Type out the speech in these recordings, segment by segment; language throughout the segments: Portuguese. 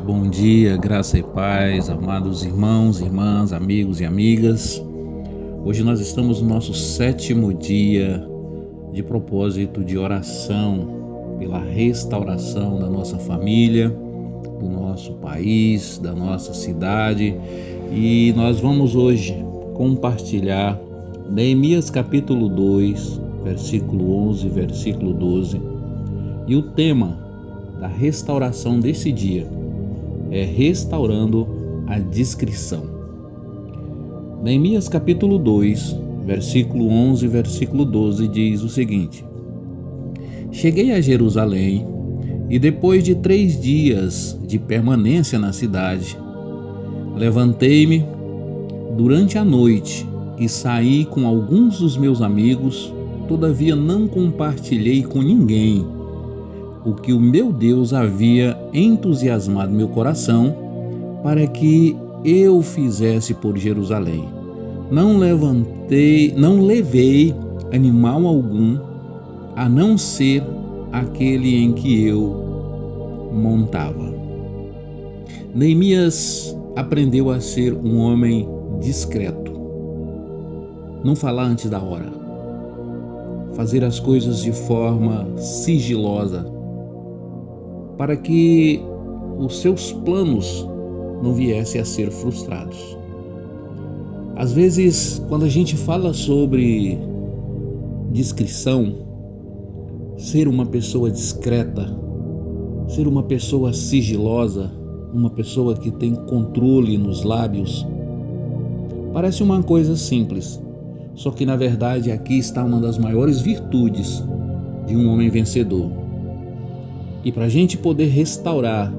Bom dia, graça e paz, amados irmãos, irmãs, amigos e amigas. Hoje nós estamos no nosso 7º dia de propósito de oração pela restauração da nossa família, do nosso país, da nossa cidade. E nós vamos hoje compartilhar Neemias capítulo 2, versículo 11, versículo 12. E o tema da restauração desse dia é restaurando a discrição. Neemias capítulo 2, versículo 11 e versículo 12 diz o seguinte: Cheguei a Jerusalém e depois de 3 dias de permanência na cidade, levantei-me durante a noite e saí com alguns dos meus amigos, todavia não compartilhei com ninguém o que o meu Deus havia entusiasmado meu coração para que eu fizesse por Jerusalém. Não levei animal algum, a não ser aquele em que eu montava. Neemias aprendeu a ser um homem discreto, não falar antes da hora, fazer as coisas de forma sigilosa, para que os seus planos não viessem a ser frustrados. Às vezes, quando a gente fala sobre discrição, ser uma pessoa discreta, ser uma pessoa sigilosa, uma pessoa que tem controle nos lábios, parece uma coisa simples, só que na verdade aqui está uma das maiores virtudes de um homem vencedor. E para a gente poder restaurar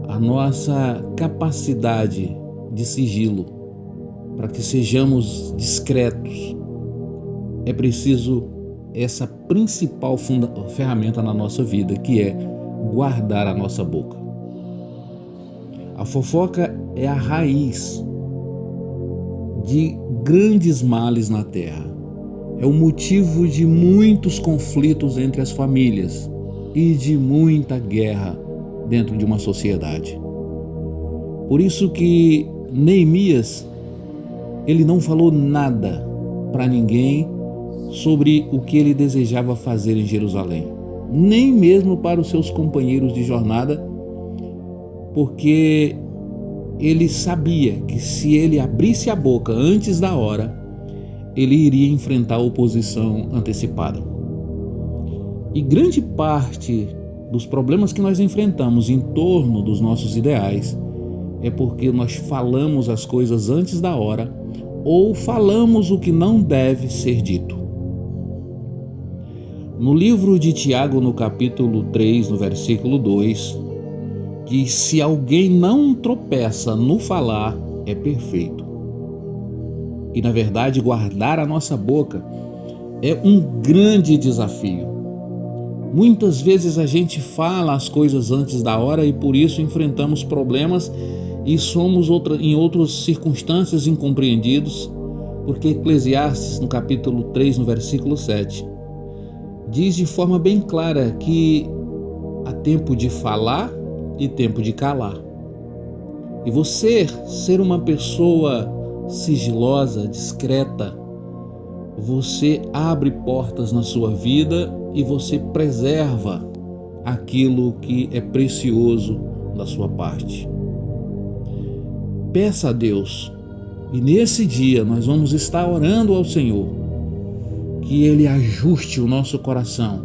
a nossa capacidade de sigilo, para que sejamos discretos, é preciso essa principal ferramenta na nossa vida, que é guardar a nossa boca. A fofoca é a raiz de grandes males na terra. É o motivo de muitos conflitos entre as famílias e de muita guerra dentro de uma sociedade. Por isso que Neemias, ele não falou nada para ninguém sobre o que ele desejava fazer em Jerusalém, nem mesmo para os seus companheiros de jornada, porque ele sabia que se ele abrisse a boca antes da hora, ele iria enfrentar a oposição antecipada. E grande parte dos problemas que nós enfrentamos em torno dos nossos ideais é porque nós falamos as coisas antes da hora ou falamos o que não deve ser dito. No livro de Tiago, no capítulo 3, no versículo 2, diz: se alguém não tropeça no falar, é perfeito. E na verdade, guardar a nossa boca é um grande desafio. Muitas vezes a gente fala as coisas antes da hora e por isso enfrentamos problemas e somos em outras circunstâncias incompreendidos, porque Eclesiastes, no capítulo 3, no versículo 7, diz de forma bem clara que há tempo de falar e tempo de calar. E você ser uma pessoa sigilosa, discreta, você abre portas na sua vida e você preserva aquilo que é precioso da sua parte. Peça a Deus, e nesse dia nós vamos estar orando ao Senhor, que Ele ajuste o nosso coração,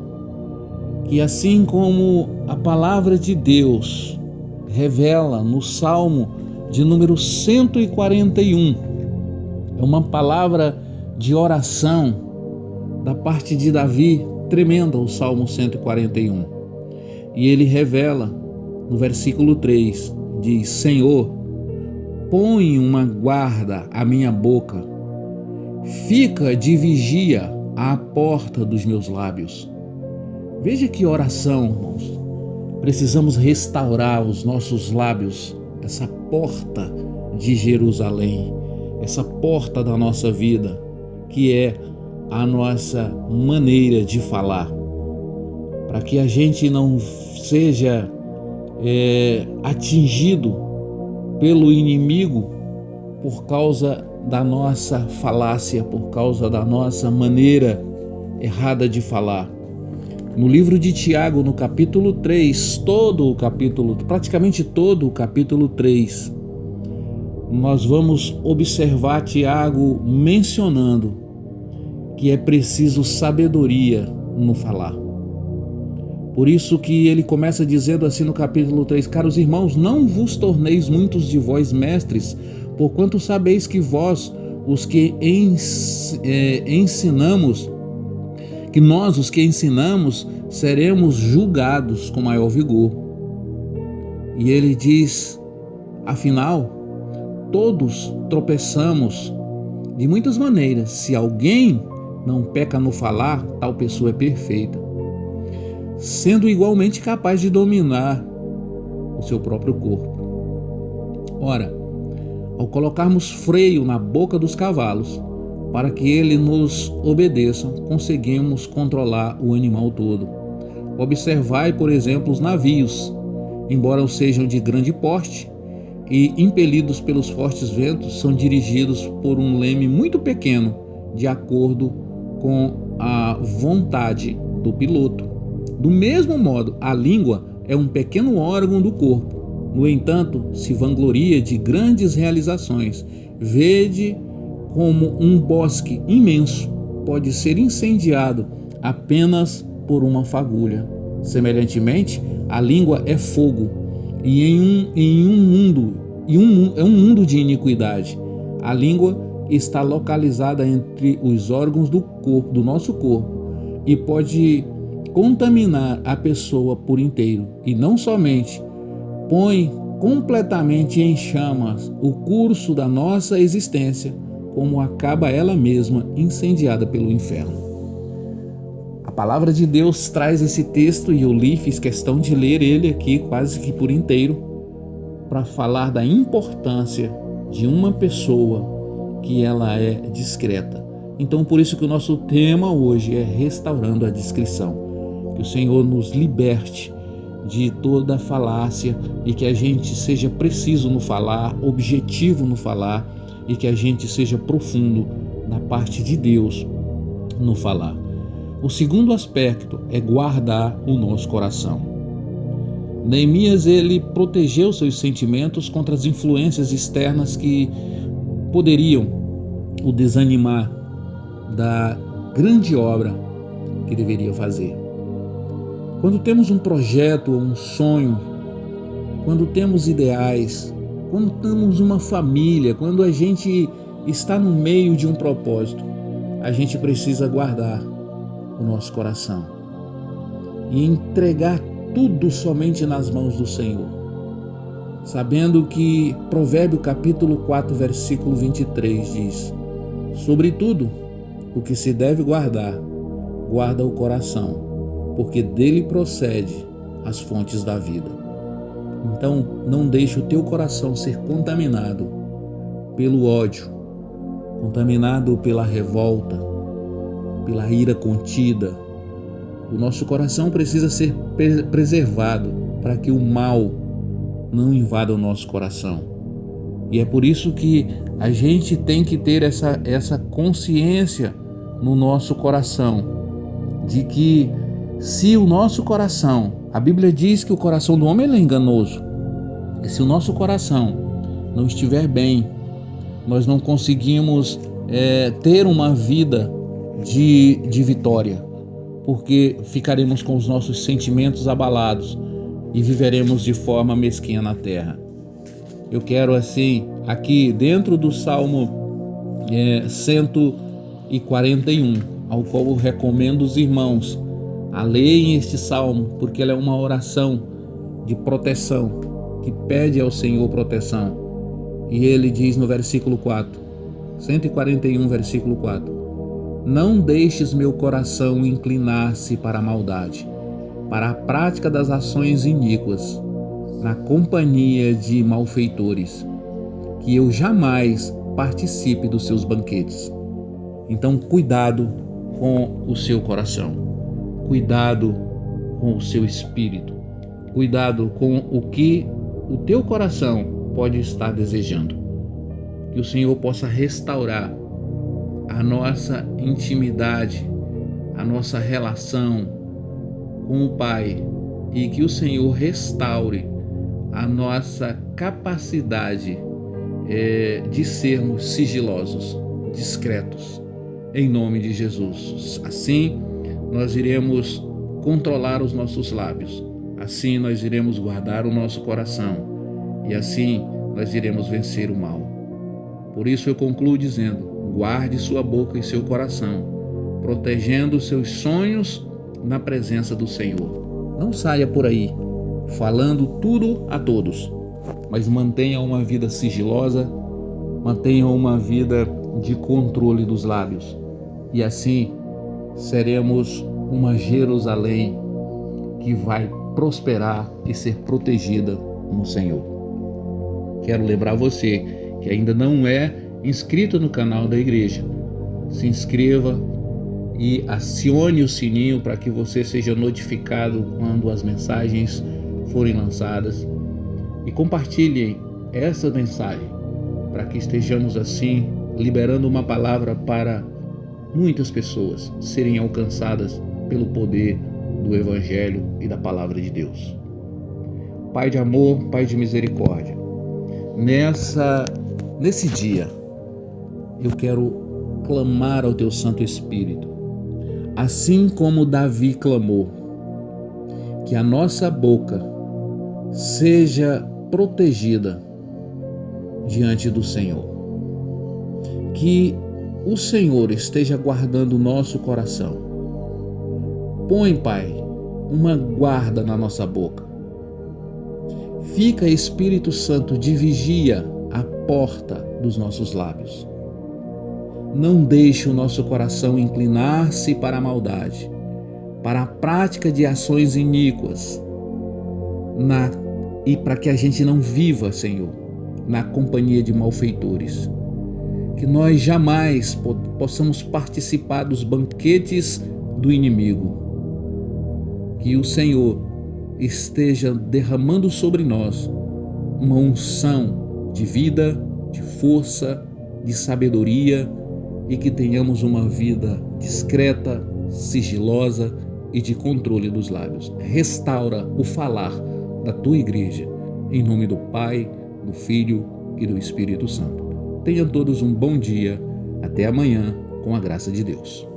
que assim como a palavra de Deus revela no Salmo de número 141, é uma palavra de oração da parte de Davi, tremenda, o Salmo 141. E ele revela no versículo 3, diz: Senhor, põe uma guarda à minha boca, fica de vigia à porta dos meus lábios. Veja que oração, irmãos. Precisamos restaurar os nossos lábios, essa porta de Jerusalém, essa porta da nossa vida, que é a nossa maneira de falar, para que a gente não seja atingido pelo inimigo por causa da nossa falácia, por causa da nossa maneira errada de falar. No livro de Tiago, no capítulo 3, praticamente todo o capítulo 3, nós vamos observar Tiago mencionando que é preciso sabedoria no falar. Por isso que ele começa dizendo assim no capítulo 3: caros irmãos, não vos torneis muitos de vós mestres, porquanto sabeis que vós, os que ensinamos, que nós, os que ensinamos, seremos julgados com maior vigor. E ele diz: afinal, todos tropeçamos de muitas maneiras. Se alguém não peca no falar, tal pessoa é perfeita, sendo igualmente capaz de dominar o seu próprio corpo. Ora, ao colocarmos freio na boca dos cavalos, para que eles nos obedeçam, conseguimos controlar o animal todo. Observai, por exemplo, os navios, embora sejam de grande porte e impelidos pelos fortes ventos, são dirigidos por um leme muito pequeno, de acordo com a vontade do piloto. Do mesmo modo, a língua é um pequeno órgão do corpo. No entanto, se vangloria de grandes realizações. Vede como um bosque imenso pode ser incendiado apenas por uma fagulha. Semelhantemente, a língua é fogo e é um mundo de iniquidade. A língua está localizada entre os órgãos do corpo, do nosso corpo, e pode contaminar a pessoa por inteiro. E não somente põe completamente em chamas o curso da nossa existência, como acaba ela mesma incendiada pelo inferno. A palavra de Deus traz esse texto e eu fiz questão de ler ele aqui quase que por inteiro, para falar da importância de uma pessoa que ela é discreta. Então, por isso que o nosso tema hoje é restaurando a discrição. Que o Senhor nos liberte de toda falácia e que a gente seja preciso no falar, objetivo no falar, e que a gente seja profundo na parte de Deus no falar. O segundo aspecto é guardar o nosso coração. Neemias, ele protegeu seus sentimentos contra as influências externas que poderiam o desanimar da grande obra que deveria fazer. Quando temos um projeto, um sonho, quando temos ideais, quando temos uma família, quando a gente está no meio de um propósito, a gente precisa guardar o nosso coração e entregar tudo somente nas mãos do Senhor, sabendo que Provérbio capítulo 4, versículo 23 diz: sobretudo, o que se deve guardar, guarda o coração, porque dele procede as fontes da vida. Então, não deixe o teu coração ser contaminado pelo ódio, contaminado pela revolta, pela ira contida. O nosso coração precisa ser preservado para que o mal não invada o nosso coração. E é por isso que a gente tem que ter essa consciência no nosso coração, de que se o nosso coração, a Bíblia diz que o coração do homem é enganoso, e se o nosso coração não estiver bem, nós não conseguimos ter uma vida de vitória, porque ficaremos com os nossos sentimentos abalados e viveremos de forma mesquinha na terra. Eu quero assim, aqui dentro do Salmo 141, ao qual eu recomendo os irmãos a lerem este salmo, porque ela é uma oração de proteção, que pede ao Senhor proteção. E ele diz no versículo 4, 141, versículo 4: não deixes meu coração inclinar-se para a maldade, para a prática das ações iníquas, na companhia de malfeitores, que eu jamais participe dos seus banquetes. Então, cuidado com o seu coração, cuidado com o seu espírito, Cuidado com o que o teu coração pode estar desejando. Que o Senhor possa restaurar a nossa intimidade, a nossa relação com o Pai, e que o Senhor restaure a nossa capacidade de sermos sigilosos, discretos, em nome de Jesus. Assim, nós iremos controlar os nossos lábios, assim nós iremos guardar o nosso coração, e assim nós iremos vencer o mal. Por isso eu concluo dizendo: guarde sua boca e seu coração, protegendo seus sonhos na presença do Senhor. Não saia por aí falando tudo a todos, mas mantenha uma vida sigilosa, mantenha uma vida de controle dos lábios. E assim seremos uma Jerusalém que vai prosperar e ser protegida no Senhor. Quero lembrar você que ainda não é inscrito no canal da igreja. Se inscreva e acione o sininho para que você seja notificado quando as mensagens forem lançadas. E compartilhem essa mensagem para que estejamos assim liberando uma palavra para muitas pessoas serem alcançadas pelo poder do Evangelho e da Palavra de Deus. Pai de amor, Pai de misericórdia, nesse dia eu quero clamar ao Teu Santo Espírito, assim como Davi clamou, que a nossa boca seja protegida diante do Senhor, que o Senhor esteja guardando o nosso coração. Põe, Pai, uma guarda na nossa boca. Fica, Espírito Santo, de vigia à porta dos nossos lábios. Não deixe o nosso coração inclinar-se para a maldade, para a prática de ações iníquas, e para que a gente não viva, Senhor, na companhia de malfeitores. Que nós jamais possamos participar dos banquetes do inimigo. Que o Senhor esteja derramando sobre nós uma unção de vida, de força, de sabedoria, e que tenhamos uma vida discreta, sigilosa e de controle dos lábios. Restaura o falar da tua igreja, em nome do Pai, do Filho e do Espírito Santo. Tenham todos um bom dia. Até amanhã, com a graça de Deus.